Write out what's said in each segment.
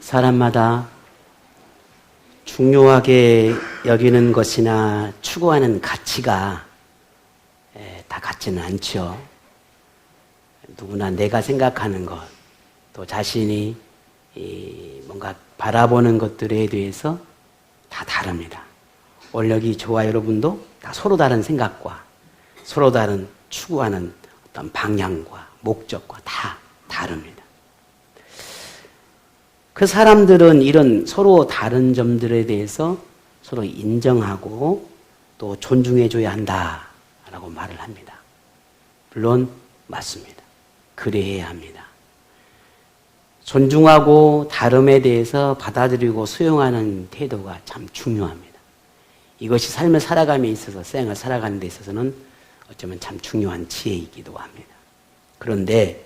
사람마다 중요하게 여기는 것이나 추구하는 가치가 다 같지는 않죠. 누구나 내가 생각하는 것, 또 자신이 뭔가 바라보는 것들에 대해서 다 다릅니다. 원력이 저와 여러분도 다 서로 다른 생각과 서로 다른 추구하는 어떤 방향과 목적과 다 다릅니다. 그 사람들은 이런 서로 다른 점들에 대해서 서로 인정하고 또 존중해줘야 한다라고 말을 합니다. 물론 맞습니다. 그래야 합니다. 존중하고 다름에 대해서 받아들이고 수용하는 태도가 참 중요합니다. 이것이 삶을 살아감에 있어서, 생을 살아가는 데 있어서는 어쩌면 참 중요한 지혜이기도 합니다. 그런데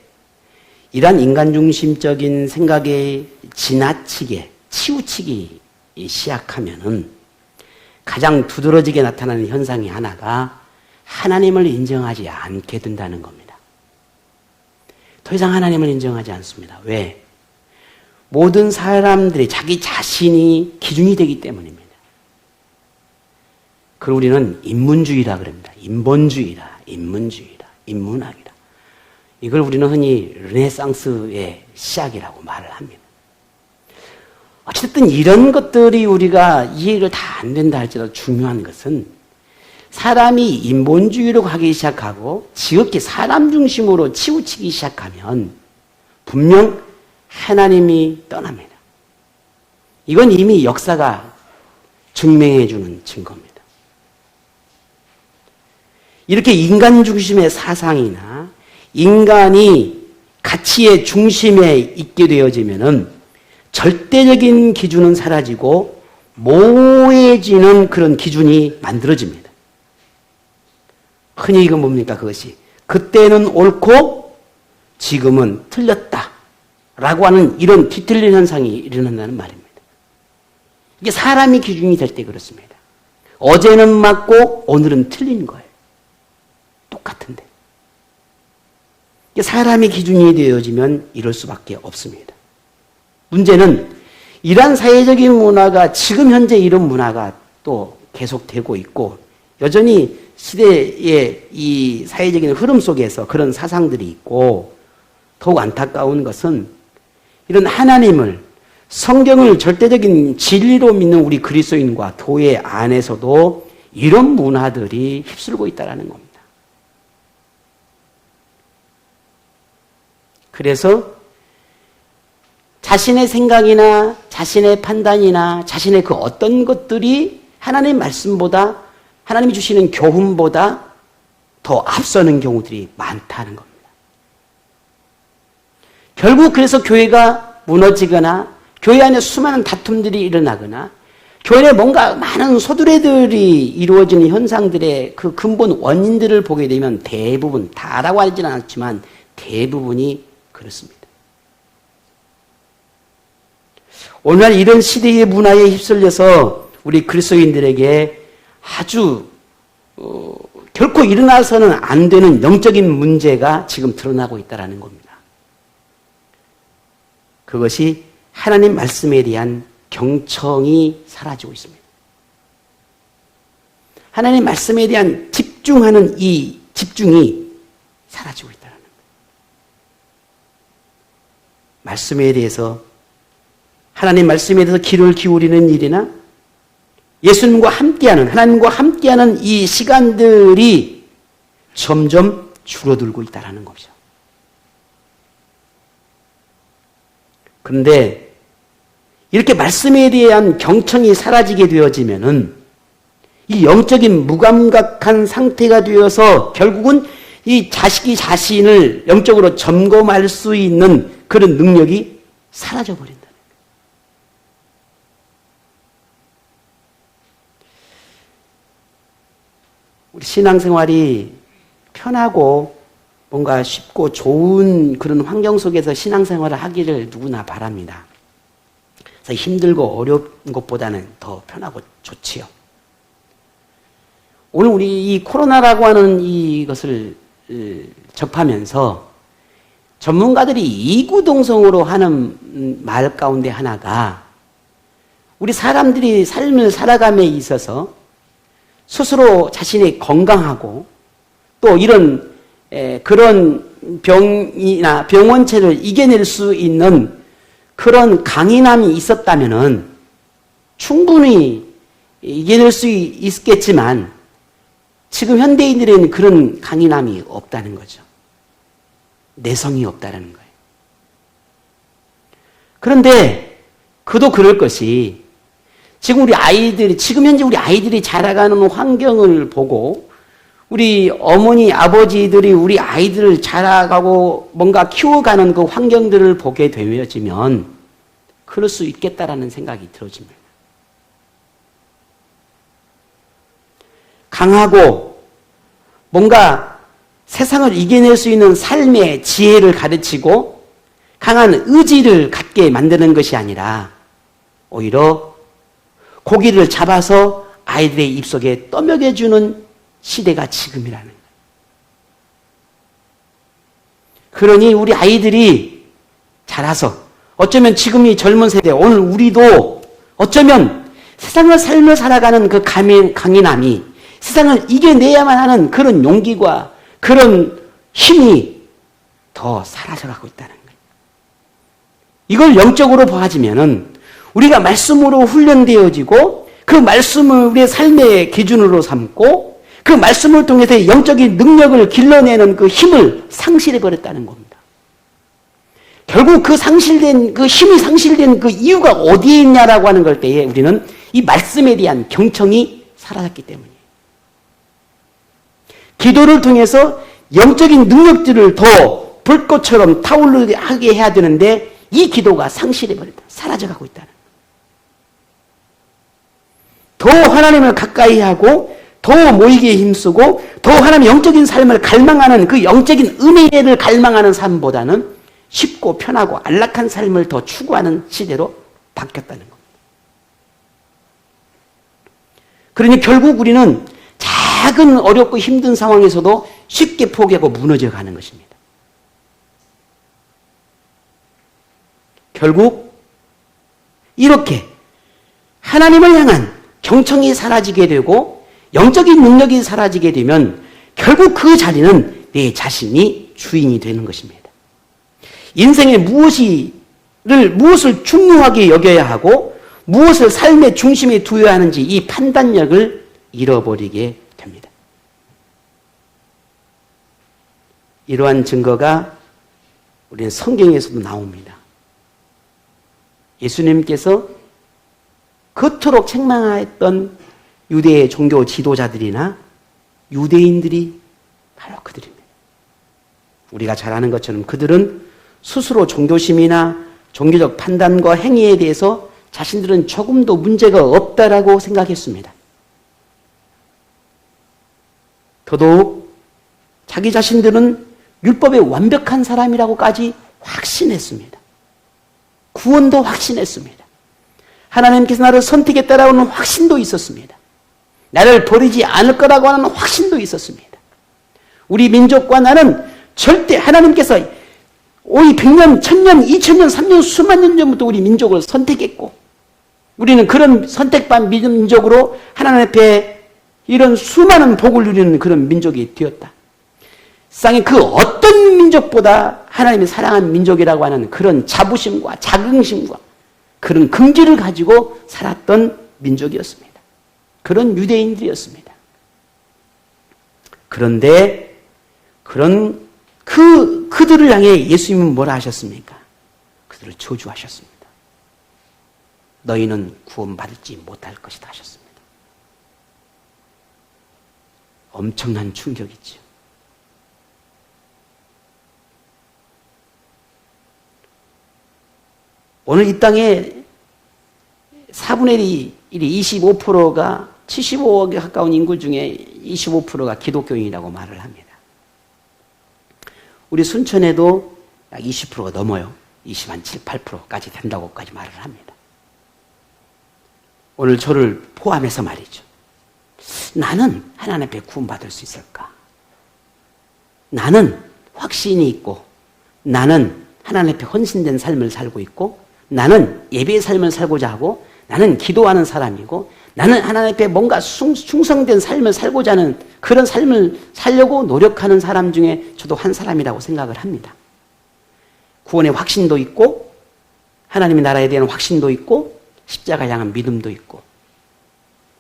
이러한 인간중심적인 생각에 지나치게 치우치기 시작하면은 가장 두드러지게 나타나는 현상이 하나가 하나님을 인정하지 않게 된다는 겁니다. 더 이상 하나님을 인정하지 않습니다. 왜? 모든 사람들이 자기 자신이 기준이 되기 때문입니다. 그걸 우리는 인문주의라 그럽니다. 인본주의라, 인문주의라, 인문학이라. 이걸 우리는 흔히 르네상스의 시작이라고 말을 합니다. 어쨌든 이런 것들이 우리가 이해가 다 안 된다 할지라도 중요한 것은 사람이 인본주의로 가기 시작하고 지극히 사람 중심으로 치우치기 시작하면 분명 하나님이 떠납니다. 이건 이미 역사가 증명해 주는 증거입니다. 이렇게 인간 중심의 사상이나 인간이 가치의 중심에 있게 되어지면은 절대적인 기준은 사라지고 모호해지는 그런 기준이 만들어집니다. 흔히 이건 뭡니까? 그것이 그때는 옳고 지금은 틀렸다 라고 하는 이런 뒤틀린 현상이 일어난다는 말입니다. 이게 사람이 기준이 될 때 그렇습니다. 어제는 맞고 오늘은 틀린 거예요. 똑같은데. 사람이 기준이 되어지면 이럴 수밖에 없습니다. 문제는 이러한 사회적인 문화가 지금 현재 이런 문화가 또 계속되고 있고 여전히 시대의 이 사회적인 흐름 속에서 그런 사상들이 있고 더욱 안타까운 것은 이런 하나님을 성경을 절대적인 진리로 믿는 우리 그리스도인과 교회 안에서도 이런 문화들이 휩쓸고 있다는 겁니다. 그래서 자신의 생각이나 자신의 판단이나 자신의 그 어떤 것들이 하나님의 말씀보다 하나님이 주시는 교훈보다 더 앞서는 경우들이 많다는 겁니다. 결국 그래서 교회가 무너지거나 교회 안에 수많은 다툼들이 일어나거나 교회 내 뭔가 많은 소두레들이 이루어지는 현상들의 그 근본 원인들을 보게 되면 대부분, 다라고 하지는 않지만 대부분이 그렇습니다. 오늘날 이런 시대의 문화에 휩쓸려서 우리 그리스도인들에게 아주 결코 일어나서는 안 되는 영적인 문제가 지금 드러나고 있다는 겁니다. 그것이 하나님 말씀에 대한 경청이 사라지고 있습니다. 하나님 말씀에 대한 집중하는 이 집중이 사라지고 있다는 겁니다. 말씀에 대해서 하나님 말씀에 대해서 귀를 기울이는 일이나 예수님과 함께하는 하나님과 함께하는 이 시간들이 점점 줄어들고 있다는 거죠. 그런데 이렇게 말씀에 대한 경청이 사라지게 되어지면은 이 영적인 무감각한 상태가 되어서 결국은 이 자식이 자신을 영적으로 점검할 수 있는 그런 능력이 사라져 버린다. 우리 신앙생활이 편하고 뭔가 쉽고 좋은 그런 환경 속에서 신앙생활을 하기를 누구나 바랍니다. 그래서 힘들고 어려운 것보다는 더 편하고 좋지요. 오늘 우리 이 코로나라고 하는 이것을 접하면서 전문가들이 이구동성으로 하는 말 가운데 하나가 우리 사람들이 삶을 살아감에 있어서 스스로 자신이 건강하고 또 이런 그런 병이나 병원체를 이겨낼 수 있는 그런 강인함이 있었다면은 충분히 이겨낼 수 있겠지만 지금 현대인들은 그런 강인함이 없다는 거죠. 내성이 없다는 거예요. 그런데 그도 그럴 것이 지금 현재 우리 아이들이 자라가는 환경을 보고 우리 어머니, 아버지들이 우리 아이들을 자라가고 뭔가 키워가는 그 환경들을 보게 되어지면 그럴 수 있겠다라는 생각이 들어집니다. 강하고 뭔가 세상을 이겨낼 수 있는 삶의 지혜를 가르치고 강한 의지를 갖게 만드는 것이 아니라 오히려 고기를 잡아서 아이들의 입속에 떠먹여주는 시대가 지금이라는 거예요. 그러니 우리 아이들이 자라서 어쩌면 지금이 젊은 세대, 오늘 우리도 어쩌면 세상을 삶을 살아가는 그 강인함이 세상을 이겨내야만 하는 그런 용기와 그런 힘이 더 사라져가고 있다는 거예요. 이걸 영적으로 보아지면은 우리가 말씀으로 훈련되어지고 그 말씀을 우리의 삶의 기준으로 삼고 그 말씀을 통해서 영적인 능력을 길러내는 그 힘을 상실해버렸다는 겁니다. 결국 그 힘이 상실된 그 이유가 어디에 있냐라고 하는 걸 때에 우리는 이 말씀에 대한 경청이 사라졌기 때문이에요. 기도를 통해서 영적인 능력들을 더 불꽃처럼 타오르게 하게 해야 되는데 이 기도가 상실해버렸다. 사라져가고 있다는 거예요. 더 하나님을 가까이 하고 더 모이기에 힘쓰고 더 하나님의 영적인 삶을 갈망하는 그 영적인 은혜를 갈망하는 삶보다는 쉽고 편하고 안락한 삶을 더 추구하는 시대로 바뀌었다는 겁니다. 그러니 결국 우리는 작은 어렵고 힘든 상황에서도 쉽게 포기하고 무너져 가는 것입니다. 결국 이렇게 하나님을 향한 경청이 사라지게 되고 영적인 능력이 사라지게 되면 결국 그 자리는 내 자신이 주인이 되는 것입니다. 인생에 무엇을 중요하게 여겨야 하고 무엇을 삶의 중심에 두어야 하는지 이 판단력을 잃어버리게 됩니다. 이러한 증거가 우리는 성경에서도 나옵니다. 예수님께서 그토록 책망하였던 유대의 종교 지도자들이나 유대인들이 바로 그들입니다. 우리가 잘 아는 것처럼 그들은 스스로 종교심이나 종교적 판단과 행위에 대해서 자신들은 조금도 문제가 없다라고 생각했습니다. 더더욱 자기 자신들은 율법의 완벽한 사람이라고까지 확신했습니다. 구원도 확신했습니다. 하나님께서 나를 선택했다라고 하는 확신도 있었습니다. 나를 버리지 않을 거라고 하는 확신도 있었습니다. 우리 민족과 나는 절대 하나님께서 오이 100년, 1000년, 2000년, 3000년, 수만 년 전부터 우리 민족을 선택했고 우리는 그런 선택받은 민족으로 하나님 앞에 이런 수많은 복을 누리는 그런 민족이 되었다. 세상에 그 어떤 민족보다 하나님이 사랑하는 민족이라고 하는 그런 자부심과 자긍심과 그런 긍지를 가지고 살았던 민족이었습니다. 그런 유대인들이었습니다. 그런데 그들을 향해 예수님은 뭐라 하셨습니까? 그들을 저주하셨습니다. 너희는 구원받지 못할 것이다 하셨습니다. 엄청난 충격이죠. 오늘 이 땅에 4분의 1이 25%가 75억에 가까운 인구 중에 25%가 기독교인이라고 말을 합니다. 우리 순천에도 약 20%가 넘어요. 27, 8%까지 된다고까지 말을 합니다. 오늘 저를 포함해서 말이죠. 나는 하나님 앞에 구원받을 수 있을까? 나는 확신이 있고 나는 하나님 앞에 헌신된 삶을 살고 있고, 나는 예배의 삶을 살고자 하고, 나는 기도하는 사람이고, 나는 하나님 앞에 뭔가 충성된 삶을 살고자 하는 그런 삶을 살려고 노력하는 사람 중에 저도 한 사람이라고 생각을 합니다. 구원의 확신도 있고, 하나님의 나라에 대한 확신도 있고, 십자가 향한 믿음도 있고,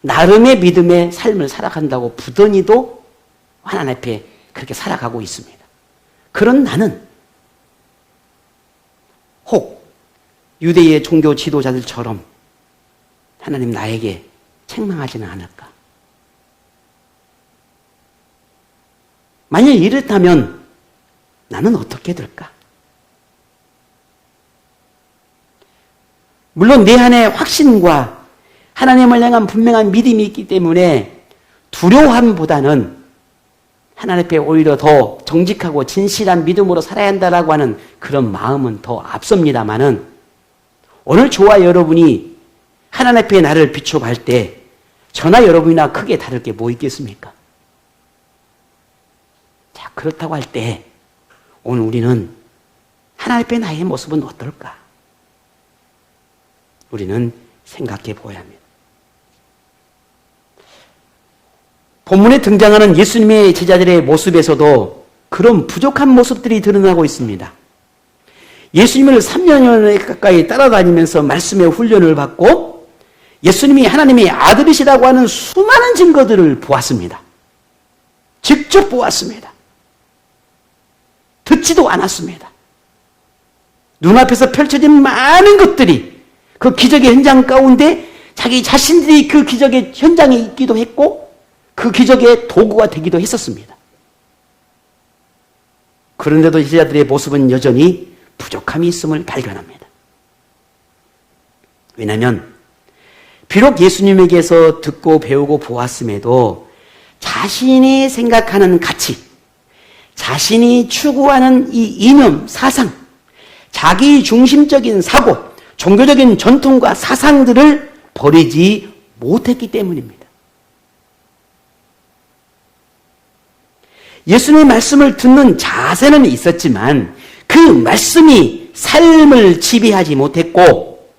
나름의 믿음의 삶을 살아간다고 부더니도 하나님 앞에 그렇게 살아가고 있습니다. 그런 나는 혹 유대의 종교 지도자들처럼 하나님 나에게 책망하지는 않을까? 만약 이렇다면 나는 어떻게 될까? 물론 내 안에 확신과 하나님을 향한 분명한 믿음이 있기 때문에 두려움보다는 하나님 앞에 오히려 더 정직하고 진실한 믿음으로 살아야 한다라고 하는 그런 마음은 더 앞섭니다마는, 오늘 저와 여러분이 하나님 앞에 나를 비춰볼 때 저나 여러분이나 크게 다를 게 뭐 있겠습니까? 자, 그렇다고 할 때 오늘 우리는 하나님 앞에 나의 모습은 어떨까? 우리는 생각해 보아야 합니다. 본문에 등장하는 예수님의 제자들의 모습에서도 그런 부족한 모습들이 드러나고 있습니다. 예수님을 3년여 가까이 따라다니면서 말씀의 훈련을 받고 예수님이 하나님의 아들이시라고 하는 수많은 증거들을 보았습니다. 직접 보았습니다. 듣지도 않았습니다. 눈앞에서 펼쳐진 많은 것들이 그 기적의 현장 가운데 자기 자신들이 그 기적의 현장에 있기도 했고 그 기적의 도구가 되기도 했었습니다. 그런데도 제자들의 모습은 여전히 부족함이 있음을 발견합니다. 왜냐하면 비록 예수님에게서 듣고 배우고 보았음에도 자신이 생각하는 가치, 자신이 추구하는 이 이념, 사상, 자기 중심적인 사고, 종교적인 전통과 사상들을 버리지 못했기 때문입니다. 예수님의 말씀을 듣는 자세는 있었지만 그 말씀이 삶을 지배하지 못했고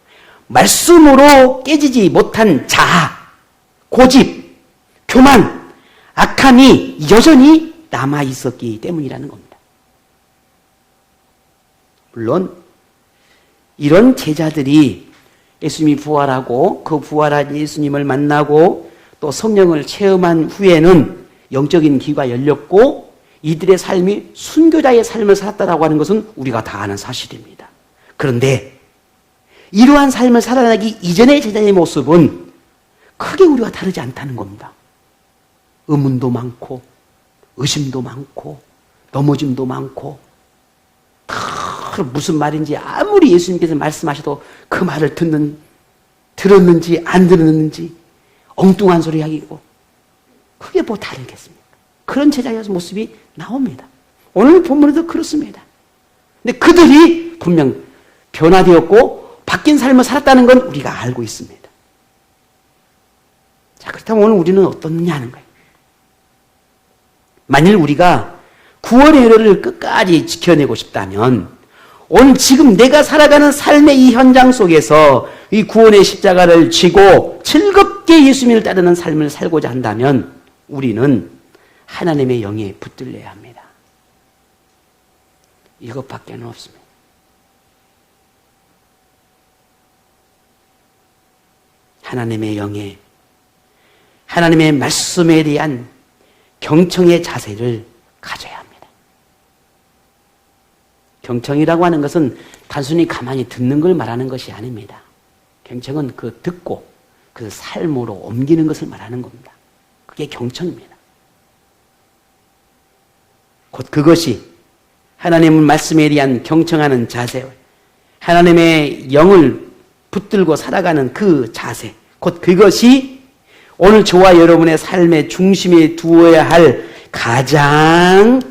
말씀으로 깨지지 못한 자아, 고집, 교만, 악함이 여전히 남아있었기 때문이라는 겁니다. 물론 이런 제자들이 예수님이 부활하고 그 부활한 예수님을 만나고 또 성령을 체험한 후에는 영적인 귀가 열렸고 이들의 삶이 순교자의 삶을 살았다라고 하는 것은 우리가 다 아는 사실입니다. 그런데 이러한 삶을 살아나기 이전의 제자의 모습은 크게 우리가 다르지 않다는 겁니다. 의문도 많고 의심도 많고 넘어짐도 많고 무슨 말인지 아무리 예수님께서 말씀하셔도 그 말을 들었는지 안 들었는지 엉뚱한 소리 하기고 크게 뭐 다르겠습니까? 그런 제자의 모습이 나옵니다. 오늘 본문에도 그렇습니다. 근데 그들이 분명 변화되었고 바뀐 삶을 살았다는 건 우리가 알고 있습니다. 자, 그렇다면 오늘 우리는 어떻느냐 하는 거예요. 만일 우리가 구원의 의를 끝까지 지켜내고 싶다면 오늘 지금 내가 살아가는 삶의 이 현장 속에서 이 구원의 십자가를 쥐고 즐겁게 예수님을 따르는 삶을 살고자 한다면 우리는 하나님의 영에 붙들려야 합니다. 이것밖에는 없습니다. 하나님의 영에 하나님의 말씀에 대한 경청의 자세를 가져야 합니다. 경청이라고 하는 것은 단순히 가만히 듣는 걸 말하는 것이 아닙니다. 경청은 그 듣고 그 삶으로 옮기는 것을 말하는 겁니다. 그게 경청입니다. 곧 그것이 하나님의 말씀에 대한 경청하는 자세, 하나님의 영을 붙들고 살아가는 그 자세, 곧 그것이 오늘 저와 여러분의 삶의 중심에 두어야 할 가장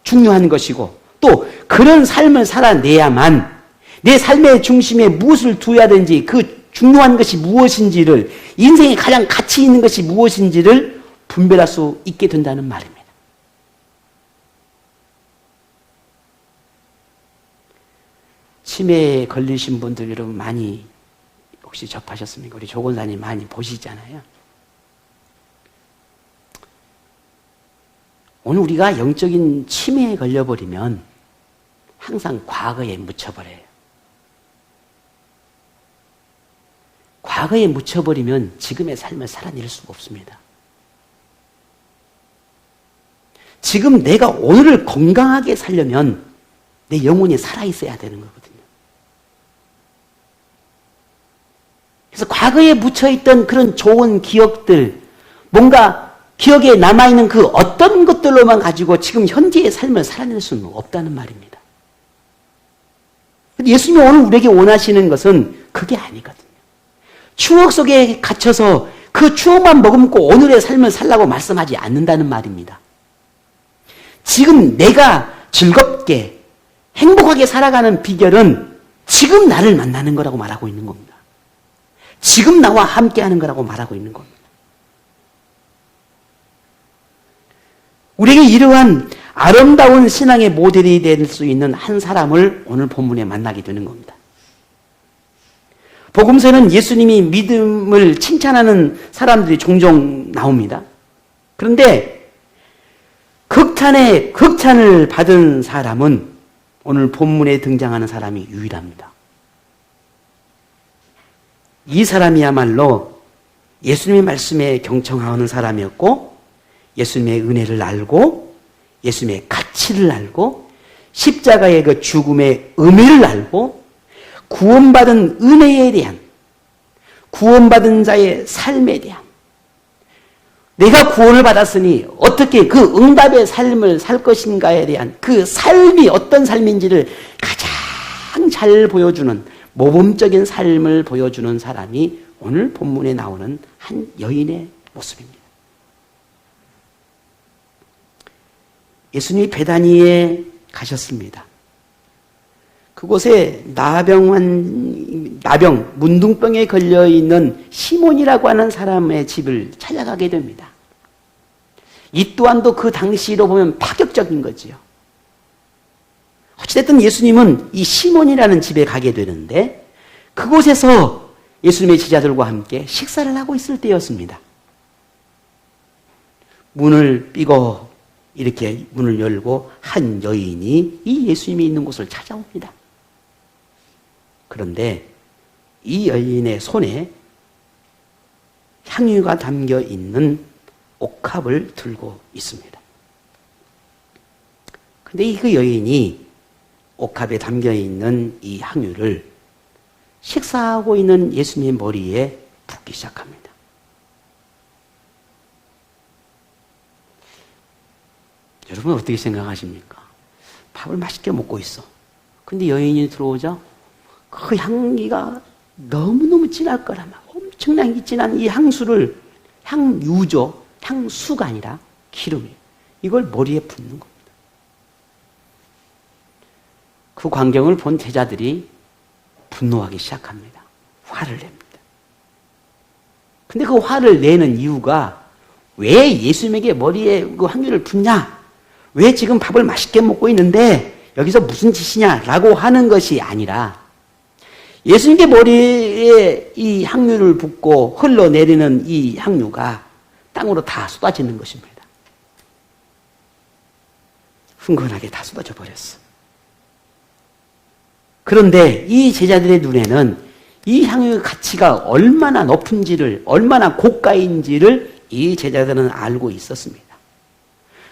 중요한 것이고 또 그런 삶을 살아내야만 내 삶의 중심에 무엇을 두어야 되는지 그 중요한 것이 무엇인지를 인생에 가장 가치 있는 것이 무엇인지를 분별할 수 있게 된다는 말입니다. 치매에 걸리신 분들 여러분 많이 혹시 접하셨습니까? 우리 조건사님 많이 보시잖아요. 오늘 우리가 영적인 치매에 걸려버리면 항상 과거에 묻혀버려요. 과거에 묻혀버리면 지금의 삶을 살아낼 수가 없습니다. 지금 내가 오늘을 건강하게 살려면 내 영혼이 살아있어야 되는 거거든요. 그래서 과거에 묻혀있던 그런 좋은 기억들, 뭔가 기억에 남아있는 그 어떤 것들로만 가지고 지금 현재의 삶을 살아낼 수는 없다는 말입니다. 예수님이 오늘 우리에게 원하시는 것은 그게 아니거든요. 추억 속에 갇혀서 그 추억만 머금고 오늘의 삶을 살라고 말씀하지 않는다는 말입니다. 지금 내가 즐겁게 행복하게 살아가는 비결은 지금 나를 만나는 거라고 말하고 있는 겁니다. 지금 나와 함께하는 거라고 말하고 있는 겁니다. 우리에게 이러한 아름다운 신앙의 모델이 될 수 있는 한 사람을 오늘 본문에 만나게 되는 겁니다. 복음서에는 예수님이 믿음을 칭찬하는 사람들이 종종 나옵니다. 그런데 극찬에 극찬을 받은 사람은 오늘 본문에 등장하는 사람이 유일합니다. 이 사람이야말로 예수님의 말씀에 경청하는 사람이었고 예수님의 은혜를 알고 예수님의 가치를 알고 십자가의 그 죽음의 의미를 알고 구원받은 은혜에 대한 구원받은 자의 삶에 대한 내가 구원을 받았으니 어떻게 그 응답의 삶을 살 것인가에 대한 그 삶이 어떤 삶인지를 가장 잘 보여주는 모범적인 삶을 보여주는 사람이 오늘 본문에 나오는 한 여인의 모습입니다. 예수님이 베다니에 가셨습니다. 그곳에 문둥병에 걸려있는 시몬이라고 하는 사람의 집을 찾아가게 됩니다. 이 또한도 그 당시로 보면 파격적인 거지요. 어찌됐든 예수님은 이 시몬이라는 집에 가게 되는데 그곳에서 예수님의 제자들과 함께 식사를 하고 있을 때였습니다. 문을 삐고 이렇게 문을 열고 한 여인이 이 예수님이 있는 곳을 찾아옵니다. 그런데 이 여인의 손에 향유가 담겨 있는 옥합을 들고 있습니다. 그런데 그 여인이 옥합에 담겨 있는 이 향유를 식사하고 있는 예수님의 머리에 붓기 시작합니다. 여러분 어떻게 생각하십니까? 밥을 맛있게 먹고 있어. 근데 여인이 들어오자 그 향기가 너무너무 진할 거라 막 엄청나게 진한 이 향수를 향유죠. 향수가 아니라 기름이에요. 이걸 머리에 붓는 겁니다. 그 광경을 본 제자들이 분노하기 시작합니다. 화를 냅니다. 근데 그 화를 내는 이유가 왜 예수님에게 머리에 그 향유를 붓냐? 왜 지금 밥을 맛있게 먹고 있는데 여기서 무슨 짓이냐? 라고 하는 것이 아니라 예수님께 머리에 이 향유를 붓고 흘러내리는 이 향유가 땅으로 다 쏟아지는 것입니다. 흥건하게 다 쏟아져 버렸어. 그런데 이 제자들의 눈에는 이 향유의 가치가 얼마나 높은지를, 얼마나 고가인지를 이 제자들은 알고 있었습니다.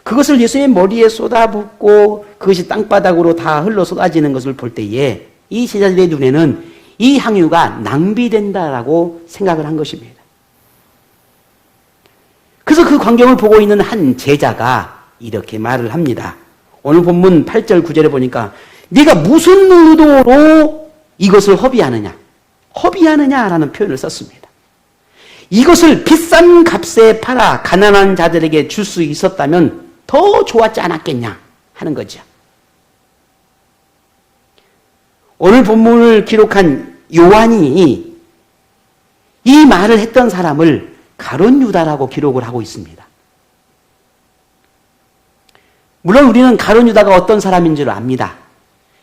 그것을 예수님의 머리에 쏟아붓고 그것이 땅바닥으로 다 흘러 쏟아지는 것을 볼 때에 이 제자들의 눈에는 이 향유가 낭비된다라고 생각을 한 것입니다. 그래서 그 광경을 보고 있는 한 제자가 이렇게 말을 합니다. 오늘 본문 8절 9절에 보니까 네가 무슨 의도로 이것을 허비하느냐라는 표현을 썼습니다. 이것을 비싼 값에 팔아 가난한 자들에게 줄 수 있었다면 더 좋았지 않았겠냐 하는 거죠. 오늘 본문을 기록한 요한이 이 말을 했던 사람을 가룟 유다라고 기록을 하고 있습니다. 물론 우리는 가룟 유다가 어떤 사람인 줄 압니다.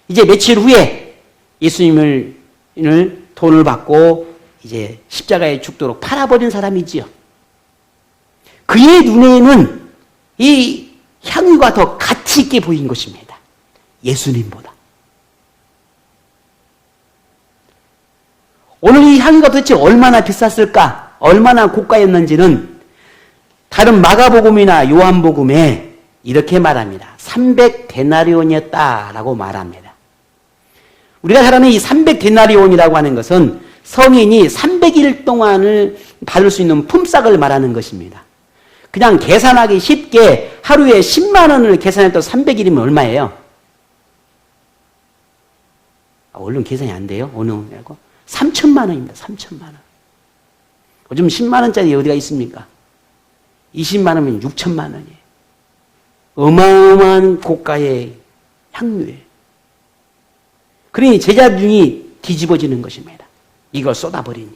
이제 며칠 후에 예수님을 돈을 받고 이제 십자가에 죽도록 팔아버린 사람이지요. 그의 눈에는 이 향유가 더 가치 있게 보인 것입니다. 예수님보다. 오늘 이 향유가 도대체 얼마나 비쌌을까? 얼마나 고가였는지는 다른 마가복음이나 요한복음에 이렇게 말합니다. 300데나리온이었다라고 말합니다. 우리가 잘 아는 이 300데나리온이라고 하는 것은 성인이 300일 동안을 받을 수 있는 품삯을 말하는 것입니다. 그냥 계산하기 쉽게 하루에 10만 원을 계산해도 300일이면 얼마예요? 얼른 계산이 안 돼요? 어느 3천만 원입니다. 3천만 원. 요즘 10만 원짜리 어디가 있습니까? 20만 원이면 6천만 원이에요. 어마어마한 고가의 향유예요. 그러니 제자 눈이 뒤집어지는 것입니다. 이걸 쏟아버리니.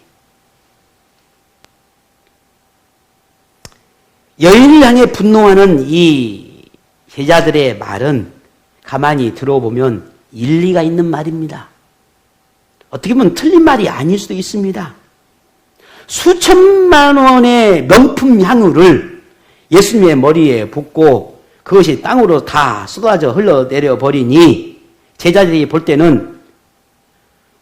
여인을 향해 분노하는 이 제자들의 말은 가만히 들어보면 일리가 있는 말입니다. 어떻게 보면 틀린 말이 아닐 수도 있습니다. 수천만 원의 명품 향유를 예수님의 머리에 붓고 그것이 땅으로 다 쏟아져 흘러내려 버리니 제자들이 볼 때는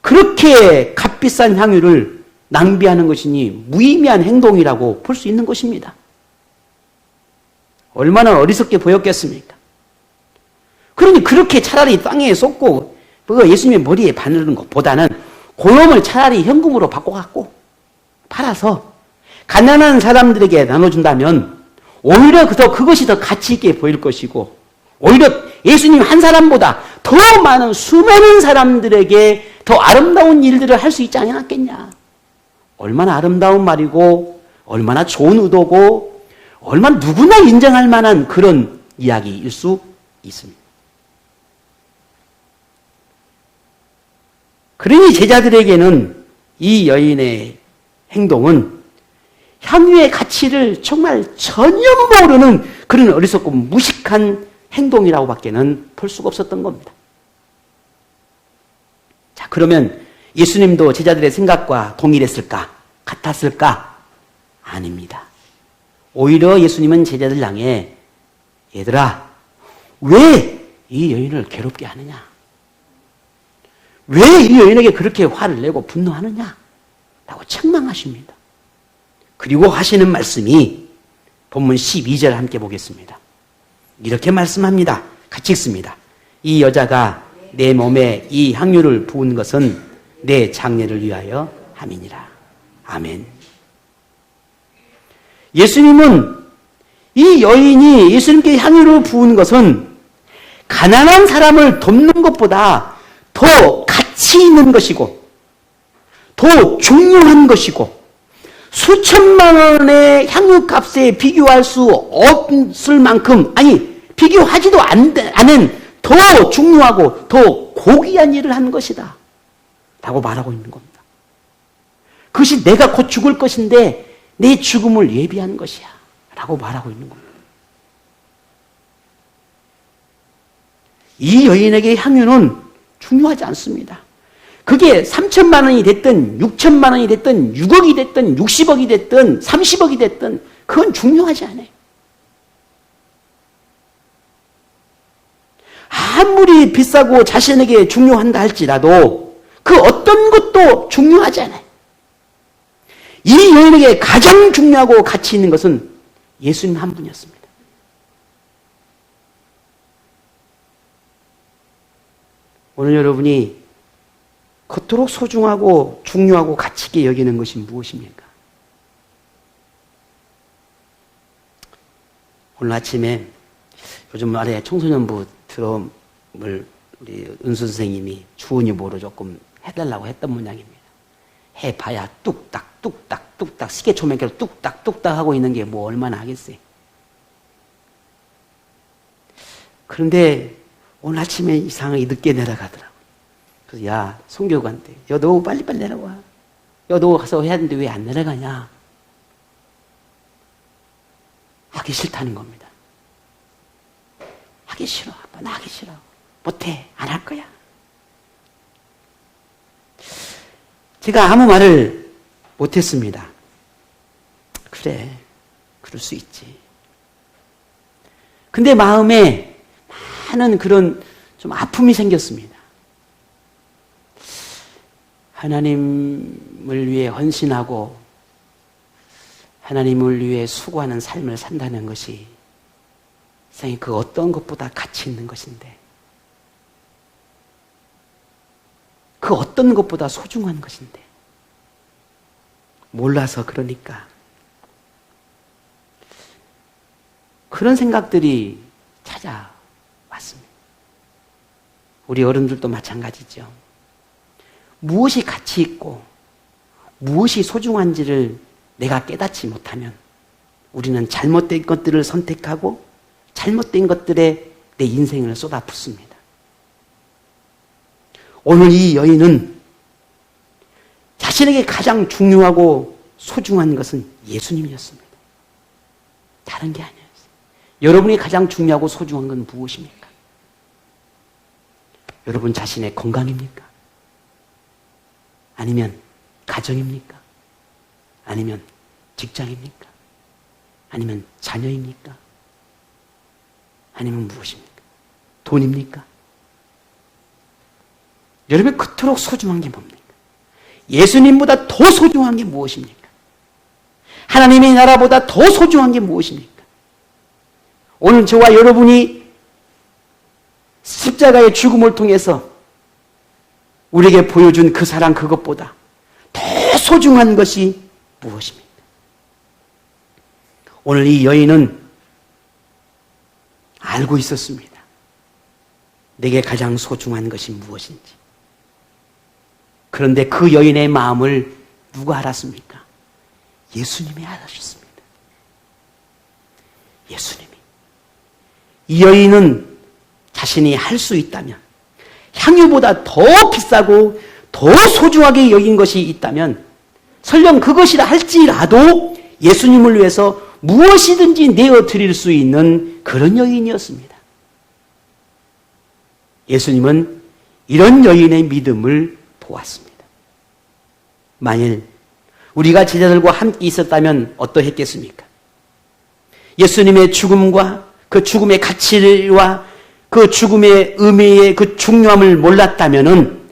그렇게 값비싼 향유를 낭비하는 것이니 무의미한 행동이라고 볼 수 있는 것입니다. 얼마나 어리석게 보였겠습니까? 그러니 그렇게 차라리 땅에 쏟고 예수님의 머리에 바르는 것보다는 고염을 차라리 현금으로 바꿔갖고 팔아서 가난한 사람들에게 나눠준다면 오히려 그것이 더 가치 있게 보일 것이고 오히려 예수님 한 사람보다 더 많은 수많은 사람들에게 더 아름다운 일들을 할 수 있지 않았겠냐. 얼마나 아름다운 말이고 얼마나 좋은 의도고 얼마나 누구나 인정할 만한 그런 이야기일 수 있습니다. 그러니 제자들에게는 이 여인의 행동은 향유의 가치를 정말 전혀 모르는 그런 어리석고 무식한 행동이라고 밖에는 볼 수가 없었던 겁니다. 자, 그러면 예수님도 제자들의 생각과 동일했을까? 같았을까? 아닙니다. 오히려 예수님은 제자들 향해 얘들아, 왜 이 여인을 괴롭게 하느냐? 왜 이 여인에게 그렇게 화를 내고 분노하느냐? 라고 책망하십니다. 그리고 하시는 말씀이 본문 12절 함께 보겠습니다. 이렇게 말씀합니다. 같이 읽습니다. 이 여자가 내 몸에 이 향유를 부은 것은 내 장례를 위하여 함이니라. 아멘. 예수님은 이 여인이 예수님께 향유를 부은 것은 가난한 사람을 돕는 것보다 더 가치 있는 것이고 더 중요한 것이고 수천만 원의 향유값에 비교할 수 없을 만큼 비교하지도 않은 더 중요하고 더 고귀한 일을 한 것이다 라고 말하고 있는 겁니다. 그것이 내가 곧 죽을 것인데 내 죽음을 예비한 것이야 라고 말하고 있는 겁니다. 이 여인에게 향유는 중요하지 않습니다. 그게 3천만 원이 됐든 6천만 원이 됐든 6억이 됐든 60억이 됐든 30억이 됐든 그건 중요하지 않아요. 아무리 비싸고 자신에게 중요한다 할지라도 그 어떤 것도 중요하지 않아요. 이 여인에게 가장 중요하고 가치 있는 것은 예수님 한 분이었습니다. 오늘 여러분이 그토록 소중하고 중요하고 가치 있게 여기는 것이 무엇입니까? 오늘 아침에 요즘 말에 청소년부 드럼을 우리 은수 선생님이 주은이 모로 조금 해달라고 했던 모양입니다. 해봐야 뚝딱 뚝딱 뚝딱 시계초면계로 뚝딱 뚝딱 하고 있는 게 뭐 얼마나 하겠어요. 그런데 오늘 아침에 이상하게 늦게 내려가더라고. 그래서 야 송교관한테 야 너 빨리빨리 내려와. 야 너 가서 해야 되는데 왜 안 내려가냐. 하기 싫다는 겁니다. 하기 싫어. 아빠 나 하기 싫어. 못해. 안 할 거야. 제가 아무 말을 못했습니다. 그래, 그럴 수 있지. 근데 마음에 많은 그런 좀 아픔이 생겼습니다. 하나님을 위해 헌신하고 하나님을 위해 수고하는 삶을 산다는 것이 세상에 그 어떤 것보다 가치 있는 것인데, 그 어떤 것보다 소중한 것인데 몰라서 그러니까 그런 생각들이 찾아왔습니다. 우리 어른들도 마찬가지죠. 무엇이 가치 있고 무엇이 소중한지를 내가 깨닫지 못하면 우리는 잘못된 것들을 선택하고 잘못된 것들에 내 인생을 쏟아붓습니다. 오늘 이 여인은 자신에게 가장 중요하고 소중한 것은 예수님이었습니다. 다른 게 아니었어요. 여러분이 가장 중요하고 소중한 건 무엇입니까? 여러분 자신의 건강입니까? 아니면 가정입니까? 아니면 직장입니까? 아니면 자녀입니까? 아니면 무엇입니까? 돈입니까? 여러분이 그토록 소중한 게 뭡니까? 예수님보다 더 소중한 게 무엇입니까? 하나님의 나라보다 더 소중한 게 무엇입니까? 오늘 저와 여러분이 십자가의 죽음을 통해서 우리에게 보여준 그 사랑, 그것보다 더 소중한 것이 무엇입니까? 오늘 이 여인은 알고 있었습니다. 내게 가장 소중한 것이 무엇인지. 그런데 그 여인의 마음을 누가 알았습니까? 예수님이 알아주셨습니다. 예수님이. 이 여인은 자신이 할 수 있다면, 향유보다 더 비싸고 더 소중하게 여긴 것이 있다면 설령 그것이라 할지라도 예수님을 위해서 무엇이든지 내어드릴 수 있는 그런 여인이었습니다. 예수님은 이런 여인의 믿음을 보았습니다. 만일 우리가 제자들과 함께 있었다면 어떠했겠습니까? 예수님의 죽음과 그 죽음의 가치와 그 죽음의 의미의 그 중요함을 몰랐다면은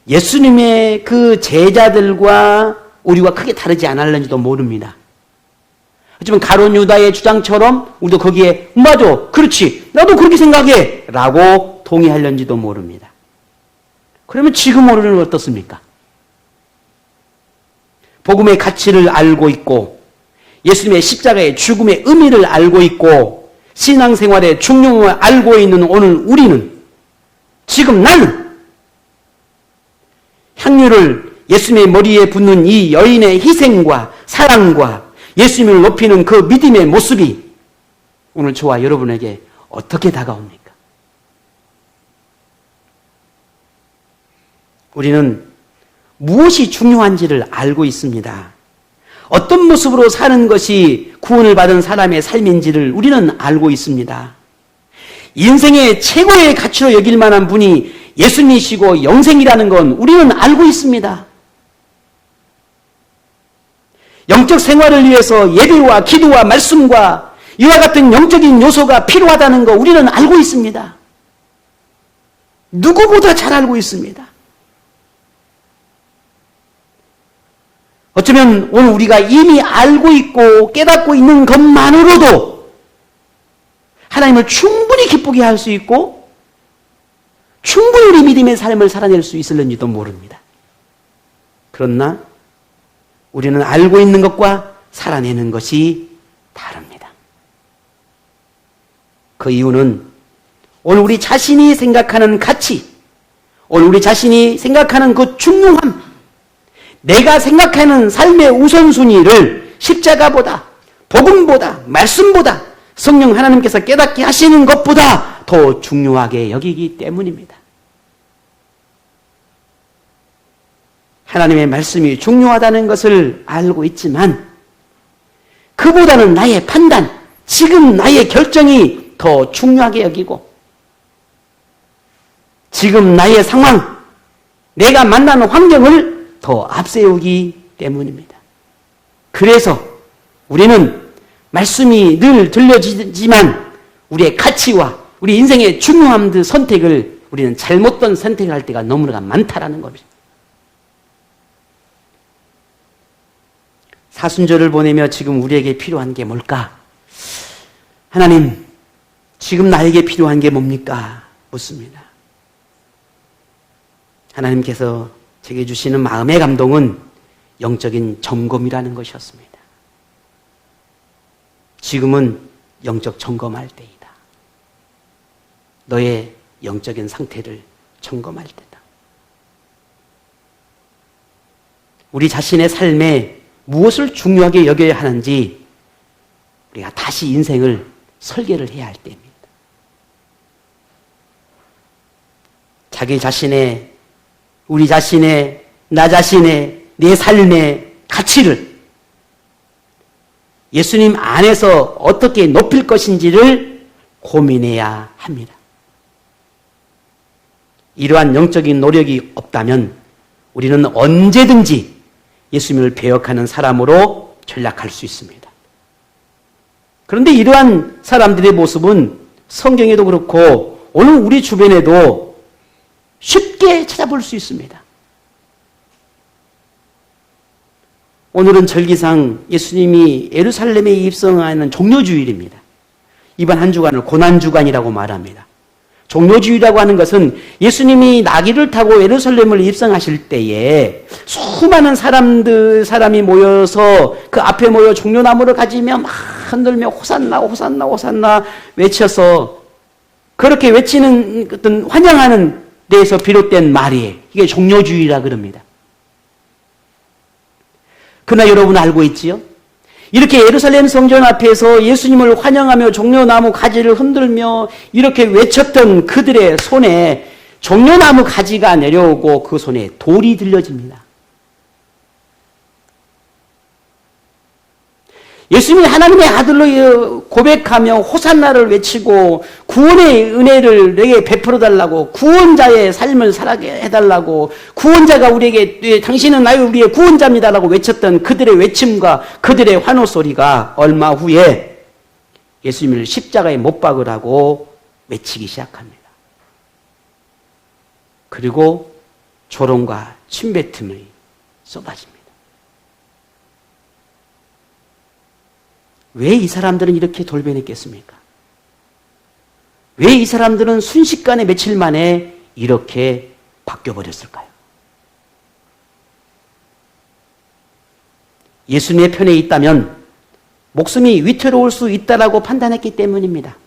예수님의 그 제자들과 우리와 크게 다르지 않았는지도 모릅니다. 하지만 가룟 유다의 주장처럼 우리도 거기에 맞아, 그렇지, 나도 그렇게 생각해 라고 동의하려는지도 모릅니다. 그러면 지금 우리는 어떻습니까? 복음의 가치를 알고 있고 예수님의 십자가의 죽음의 의미를 알고 있고 신앙생활의 중요함을 알고 있는 오늘 우리는, 지금 나는 향유를 예수님의 머리에 붓는 이 여인의 희생과 사랑과 예수님을 높이는 그 믿음의 모습이 오늘 저와 여러분에게 어떻게 다가옵니까? 우리는 무엇이 중요한지를 알고 있습니다. 어떤 모습으로 사는 것이 구원을 받은 사람의 삶인지를 우리는 알고 있습니다. 인생의 최고의 가치로 여길 만한 분이 예수님이시고 영생이라는 건 우리는 알고 있습니다. 영적 생활을 위해서 예배와 기도와 말씀과 이와 같은 영적인 요소가 필요하다는 거 우리는 알고 있습니다. 누구보다 잘 알고 있습니다. 어쩌면 오늘 우리가 이미 알고 있고 깨닫고 있는 것만으로도 하나님을 충분히 기쁘게 할 수 있고 충분히 우리 믿음의 삶을 살아낼 수 있을는지도 모릅니다. 그러나 우리는 알고 있는 것과 살아내는 것이 다릅니다. 그 이유는 오늘 우리 자신이 생각하는 가치, 오늘 우리 자신이 생각하는 그 중요함, 내가 생각하는 삶의 우선순위를 십자가보다, 복음보다, 말씀보다, 성령 하나님께서 깨닫게 하시는 것보다 더 중요하게 여기기 때문입니다. 하나님의 말씀이 중요하다는 것을 알고 있지만 그보다는 나의 판단, 지금 나의 결정이 더 중요하게 여기고 지금 나의 상황, 내가 만나는 환경을 더 앞세우기 때문입니다. 그래서 우리는 말씀이 늘 들려지지만 우리의 가치와 우리 인생의 중요한 선택을 우리는 잘못된 선택을 할 때가 너무나 많다라는 겁니다. 사순절을 보내며 지금 우리에게 필요한 게 뭘까? 하나님, 지금 나에게 필요한 게 뭡니까? 묻습니다. 하나님께서 제게 주시는 마음의 감동은 영적인 점검이라는 것이었습니다. 지금은 영적 점검할 때이다. 너의 영적인 상태를 점검할 때다. 우리 자신의 삶에 무엇을 중요하게 여겨야 하는지 우리가 다시 인생을 설계를 해야 할 때입니다. 자기 자신의, 우리 자신의, 나 자신의, 내 삶의 가치를 예수님 안에서 어떻게 높일 것인지를 고민해야 합니다. 이러한 영적인 노력이 없다면 우리는 언제든지 예수님을 배역하는 사람으로 전락할 수 있습니다. 그런데 이러한 사람들의 모습은 성경에도 그렇고 오늘 우리 주변에도 쉽게 찾아볼 수 있습니다. 오늘은 절기상 예수님이 예루살렘에 입성하는 종료주일입니다. 이번 한 주간을 고난주간이라고 말합니다. 종료주일이라고 하는 것은 예수님이 나귀를 타고 예루살렘을 입성하실 때에 수많은 사람이 모여서 그 앞에 모여 종려나무를 가지며 막 흔들며 호산나 호산나 호산나 외쳐서 그렇게 외치는 어떤 환영하는 데에서 비롯된 말이에요. 이게 종료주일이라 그럽니다. 그러나 여러분 알고 있지요? 이렇게 예루살렘 성전 앞에서 예수님을 환영하며 종려나무 가지를 흔들며 이렇게 외쳤던 그들의 손에 종려나무 가지가 내려오고 그 손에 돌이 들려집니다. 예수님이 하나님의 아들로 고백하며 호산나를 외치고 구원의 은혜를 내게 베풀어 달라고, 구원자의 삶을 살게 해달라고, 구원자가 우리에게, 당신은 나의 우리의 구원자입니다라고 외쳤던 그들의 외침과 그들의 환호 소리가 얼마 후에 예수님을 십자가에 못 박으라고 외치기 시작합니다. 그리고 조롱과 침뱉음이 쏟아집니다. 왜 이 사람들은 이렇게 돌변했겠습니까? 왜 이 사람들은 순식간에 며칠 만에 이렇게 바뀌어버렸을까요? 예수님의 편에 있다면 목숨이 위태로울 수 있다라고 판단했기 때문입니다.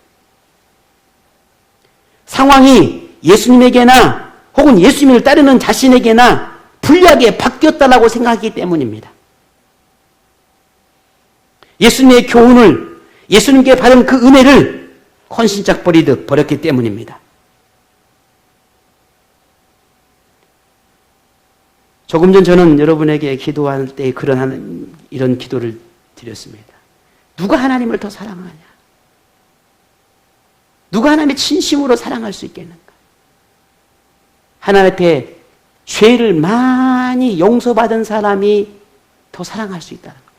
상황이 예수님에게나 혹은 예수님을 따르는 자신에게나 불리하게 바뀌었다라고 생각하기 때문입니다. 예수님의 교훈을, 예수님께 받은 그 은혜를 헌신짝 버리듯 버렸기 때문입니다. 조금 전 저는 여러분에게 기도할 때 이런 기도를 드렸습니다. 누가 하나님을 더 사랑하냐? 누가 하나님의 진심으로 사랑할 수 있겠는가? 하나님 앞에 죄를 많이 용서받은 사람이 더 사랑할 수 있다는 거예요.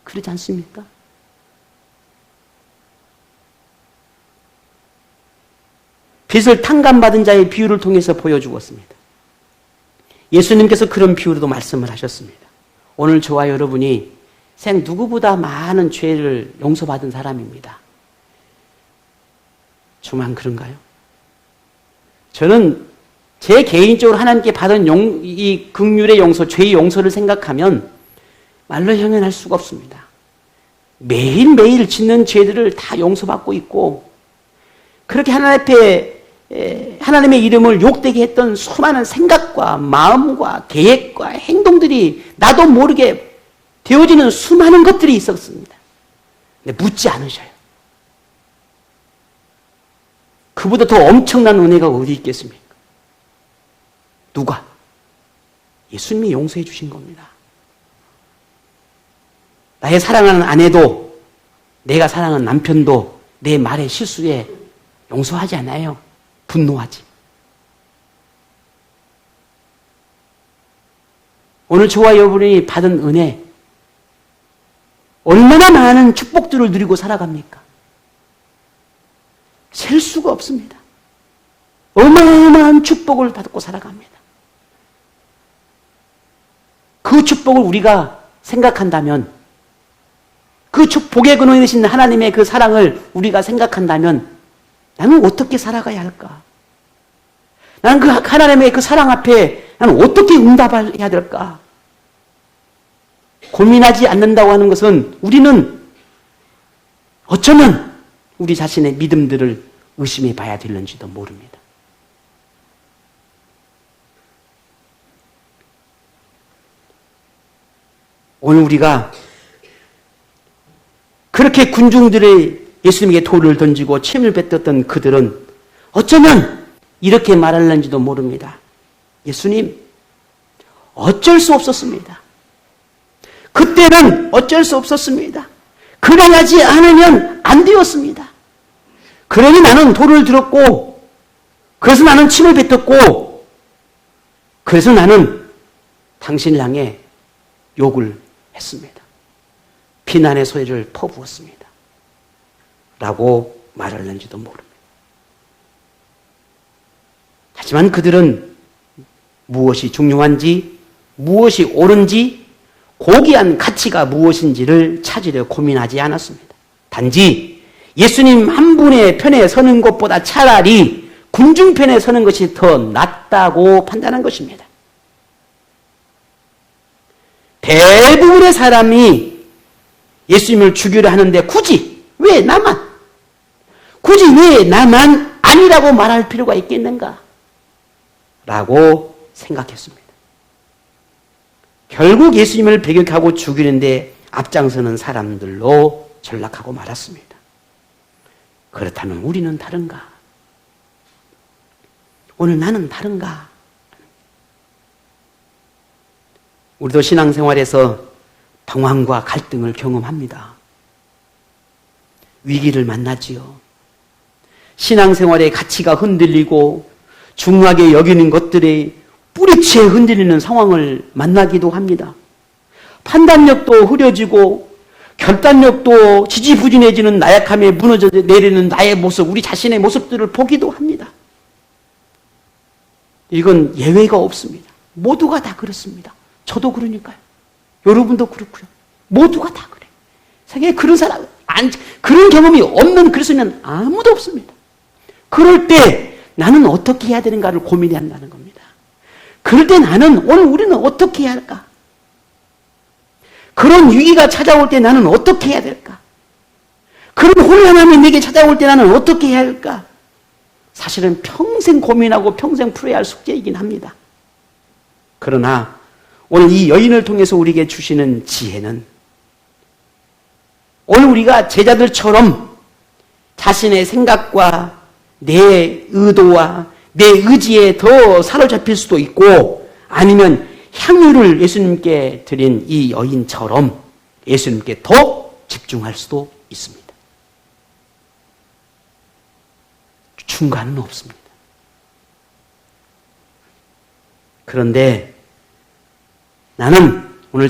그렇지 않습니까? 빚을 탕감받은 자의 비유를 통해서 보여주었습니다. 예수님께서 그런 비유로도 말씀을 하셨습니다. 오늘 저와 여러분이 생 누구보다 많은 죄를 용서받은 사람입니다. 저만 그런가요? 저는 제 개인적으로 하나님께 받은 이 긍휼의 용서, 죄의 용서를 생각하면 말로 형용할 수가 없습니다. 매일매일 짓는 죄들을 다 용서받고 있고, 그렇게 하나님 앞에 하나님의 이름을 욕되게 했던 수많은 생각과 마음과 계획과 행동들이 나도 모르게 되어지는 수많은 것들이 있었습니다. 근데 묻지 않으셔요. 그보다 더 엄청난 은혜가 어디 있겠습니까? 누가? 예수님이 용서해 주신 겁니다. 나의 사랑하는 아내도, 내가 사랑하는 남편도 내 말의 실수에 용서하지 않아요. 분노하지. 오늘 저와 여러분이 받은 은혜, 얼마나 많은 축복들을 누리고 살아갑니까? 셀 수가 없습니다. 어마어마한 축복을 받고 살아갑니다. 그 축복을 우리가 생각한다면, 그 축복의 근원이 되신 하나님의 그 사랑을 우리가 생각한다면 나는 어떻게 살아가야 할까? 나는 그 하나님의 그 사랑 앞에 나는 어떻게 응답해야 될까? 고민하지 않는다고 하는 것은 우리는 어쩌면 우리 자신의 믿음들을 의심해 봐야 될는지도 모릅니다. 오늘 우리가 그렇게 군중들의 예수님에게 돌을 던지고 침을 뱉었던 그들은 어쩌면 이렇게 말할는지도 모릅니다. 예수님, 어쩔 수 없었습니다. 그때는 어쩔 수 없었습니다. 그래야지 않으면 안 되었습니다. 그러니 나는 돌을 들었고, 그래서 나는 침을 뱉었고, 그래서 나는 당신을 향해 욕을 했습니다. 비난의 소리를 퍼부었습니다. 라고 말하는지도 모릅니다. 하지만 그들은 무엇이 중요한지, 무엇이 옳은지, 고귀한 가치가 무엇인지를 찾으려 고민하지 않았습니다. 단지 예수님 한 분의 편에 서는 것보다 차라리 군중 편에 서는 것이 더 낫다고 판단한 것입니다. 대부분의 사람이 예수님을 죽이려 하는데 굳이 왜 나만 아니라고 말할 필요가 있겠는가? 라고 생각했습니다. 결국 예수님을 배격하고 죽이는데 앞장서는 사람들로 전락하고 말았습니다. 그렇다면 우리는 다른가? 오늘 나는 다른가? 우리도 신앙생활에서 방황과 갈등을 경험합니다. 위기를 만나지요. 신앙생활의 가치가 흔들리고 중요하게 여기는 것들이 뿌리채 흔들리는 상황을 만나기도 합니다. 판단력도 흐려지고 결단력도 지지부진해지는 나약함에 무너져 내리는 나의 모습, 우리 자신의 모습들을 보기도 합니다. 이건 예외가 없습니다. 모두가 다 그렇습니다. 저도 그러니까요. 여러분도 그렇고요. 모두가 다 그래요. 세상에 그런 사람, 그런 경험이 없는 그리스도인은 아무도 없습니다. 그럴 때 나는 어떻게 해야 되는가를 고민해야 한다는 겁니다. 그럴 때 오늘 우리는 어떻게 해야 할까? 그런 위기가 찾아올 때 나는 어떻게 해야 될까? 그런 혼란함이 내게 찾아올 때 나는 어떻게 해야 할까? 사실은 평생 고민하고 평생 풀어야 할 숙제이긴 합니다. 그러나 오늘 이 여인을 통해서 우리에게 주시는 지혜는 오늘 우리가 제자들처럼 자신의 생각과 내 의도와 내 의지에 더 사로잡힐 수도 있고 아니면 향유를 예수님께 드린 이 여인처럼 예수님께 더 집중할 수도 있습니다. 중간은 없습니다. 그런데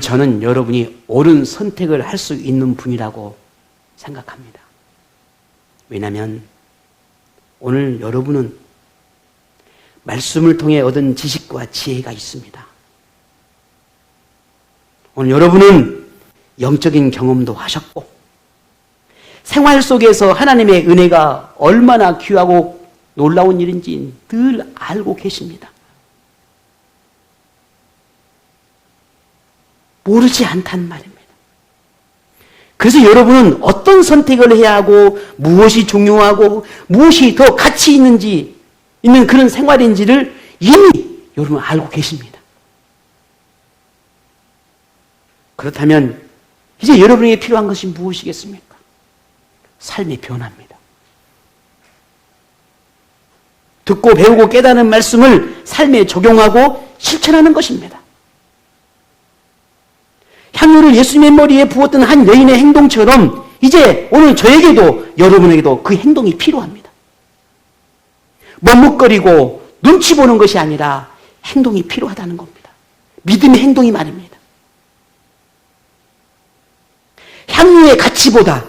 저는 여러분이 옳은 선택을 할 수 있는 분이라고 생각합니다. 왜냐하면 오늘 여러분은 말씀을 통해 얻은 지식과 지혜가 있습니다. 오늘 여러분은 영적인 경험도 하셨고 생활 속에서 하나님의 은혜가 얼마나 귀하고 놀라운 일인지 늘 알고 계십니다. 모르지 않단 말입니다. 그래서 여러분은 어떤 선택을 해야 하고 무엇이 중요하고 무엇이 더 가치 있는 그런 생활인지를 이미 여러분 알고 계십니다. 그렇다면 이제 여러분에게 필요한 것이 무엇이겠습니까? 삶의 변화입니다. 듣고 배우고 깨닫는 말씀을 삶에 적용하고 실천하는 것입니다. 향유를 예수님의 머리에 부었던 한 여인의 행동처럼 이제 오늘 저에게도 여러분에게도 그 행동이 필요합니다. 머뭇거리고 눈치 보는 것이 아니라 행동이 필요하다는 겁니다. 믿음의 행동이 말입니다. 향유의 가치보다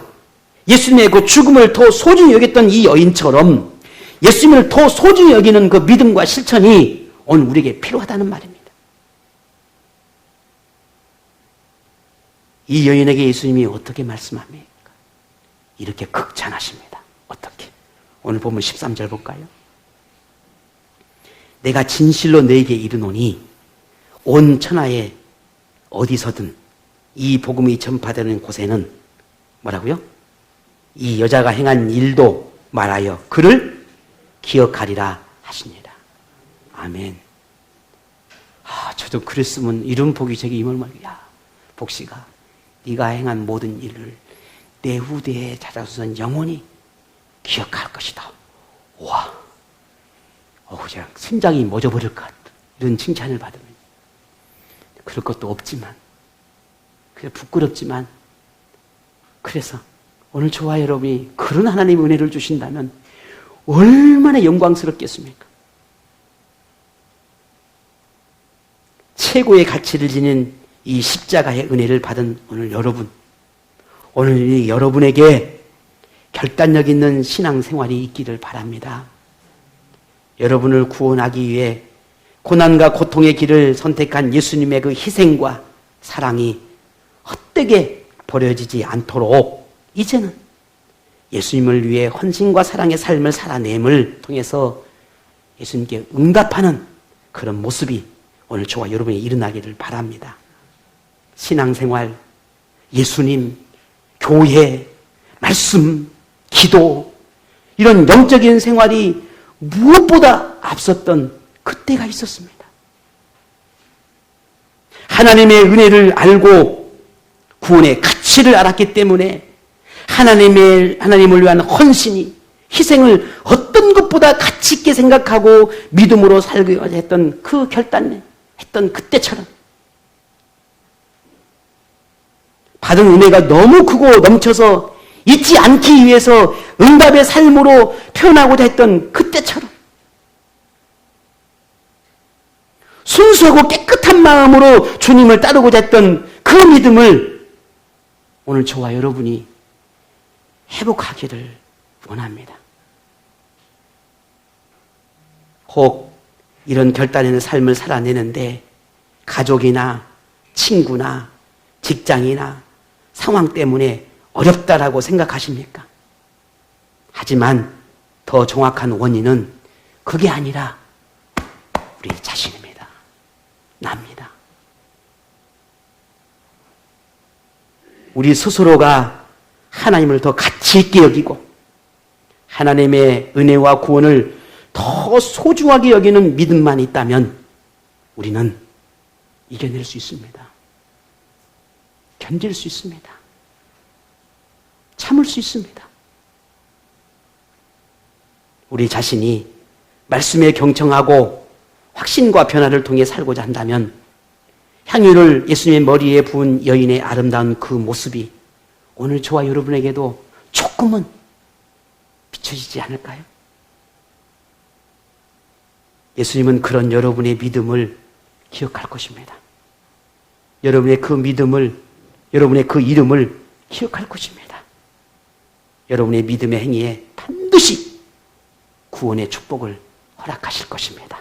예수님의 그 죽음을 더 소중히 여겼던 이 여인처럼 예수님을 더 소중히 여기는 그 믿음과 실천이 오늘 우리에게 필요하다는 말입니다. 이 여인에게 예수님이 어떻게 말씀합니까? 이렇게 극찬하십니다. 어떻게? 오늘 보면 13절 볼까요? 내가 진실로 너에게 이르노니 온 천하에 어디서든 이 복음이 전파되는 곳에는 뭐라고요? 이 여자가 행한 일도 말하여 그를 기억하리라 하시니라. 아멘. 저도 그랬으면 이런 복이 제게 임을 말이야. 야, 복씨가 네가 행한 모든 일을 내 후대에 찾아서는 영원히 기억할 것이다. 와, 그냥 심장이 멎어버릴 것 같다. 이런 칭찬을 받으면 그럴 것도 없지만, 그래 부끄럽지만, 그래서 오늘 저와 여러분이 그런 하나님의 은혜를 주신다면 얼마나 영광스럽겠습니까? 최고의 가치를 지닌 이 십자가의 은혜를 받은 오늘 여러분, 오늘 이 여러분에게 결단력 있는 신앙생활이 있기를 바랍니다. 여러분을 구원하기 위해 고난과 고통의 길을 선택한 예수님의 그 희생과 사랑이 헛되게 버려지지 않도록 이제는 예수님을 위해 헌신과 사랑의 삶을 살아냄을 통해서 예수님께 응답하는 그런 모습이 오늘 저와 여러분이 일어나기를 바랍니다. 신앙생활, 예수님, 교회, 말씀, 기도, 이런 영적인 생활이 무엇보다 앞섰던 그때가 있었습니다. 하나님의 은혜를 알고 구원의 가치를 알았기 때문에 하나님을 위한 헌신이, 희생을 어떤 것보다 가치 있게 생각하고 믿음으로 살고자 했던 그 결단했던 그때처럼 받은 은혜가 너무 크고 넘쳐서 잊지 않기 위해서 응답의 삶으로 표현하고자 했던 그때처럼 순수하고 깨끗한 마음으로 주님을 따르고자 했던 그 믿음을 오늘 저와 여러분이 회복하기를 원합니다. 혹 이런 결단 있는 삶을 살아내는데 가족이나 친구나 직장이나 상황 때문에 어렵다라고 생각하십니까? 하지만 더 정확한 원인은 그게 아니라 우리 자신입니다. 납니다. 우리 스스로가 하나님을 더 가치 있게 여기고 하나님의 은혜와 구원을 더 소중하게 여기는 믿음만 있다면 우리는 이겨낼 수 있습니다. 견딜 수 있습니다. 참을 수 있습니다. 우리 자신이 말씀에 경청하고 확신과 변화를 통해 살고자 한다면 향유를 예수님의 머리에 부은 여인의 아름다운 그 모습이 오늘 저와 여러분에게도 조금은 비춰지지 않을까요? 예수님은 그런 여러분의 믿음을 기억할 것입니다. 여러분의 그 믿음을, 여러분의 그 이름을 기억할 것입니다. 여러분의 믿음의 행위에 반드시 구원의 축복을 허락하실 것입니다.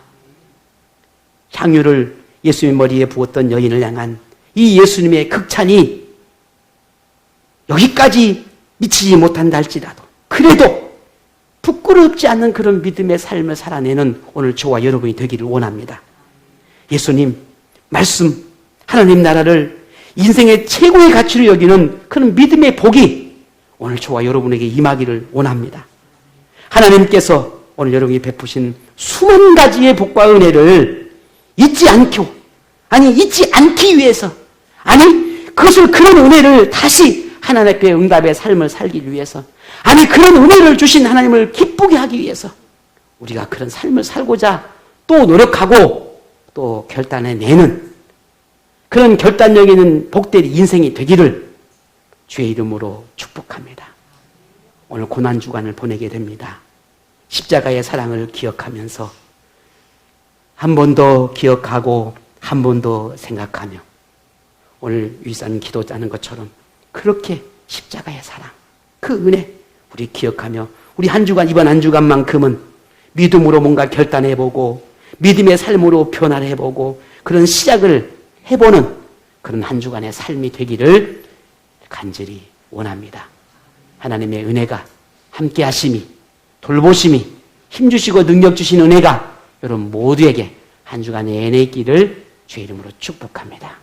향유를 예수님의 머리에 부었던 여인을 향한 이 예수님의 극찬이 여기까지 미치지 못한다 할지라도 그래도 부끄럽지 않는 그런 믿음의 삶을 살아내는 오늘 저와 여러분이 되기를 원합니다. 예수님, 말씀, 하나님 나라를 인생의 최고의 가치로 여기는 그런 믿음의 복이 오늘 저와 여러분에게 임하기를 원합니다. 하나님께서 오늘 여러분이 베푸신 수만 가지의 복과 은혜를 잊지 않기 위해서, 그것을 그런 은혜를 다시 하나님께 응답의 삶을 살기 위해서, 그런 은혜를 주신 하나님을 기쁘게 하기 위해서 우리가 그런 삶을 살고자 또 노력하고 또 결단해내는 그런 결단력 있는 복된 인생이 되기를 주의 이름으로 축복합니다. 오늘 고난주간을 보내게 됩니다. 십자가의 사랑을 기억하면서 한 번 더 기억하고 한 번 더 생각하며 오늘 윗산 기도 짜는 것처럼 그렇게 십자가의 사랑, 그 은혜 우리 기억하며 우리 한 주간, 이번 한 주간만큼은 믿음으로 뭔가 결단해보고 믿음의 삶으로 변화해보고 그런 시작을 해보는 그런 한 주간의 삶이 되기를 간절히 원합니다. 하나님의 은혜가 함께 하심이, 돌보심이, 힘주시고 능력 주신 은혜가 여러분 모두에게 한 주간의 은혜 있기를 주의 이름으로 축복합니다.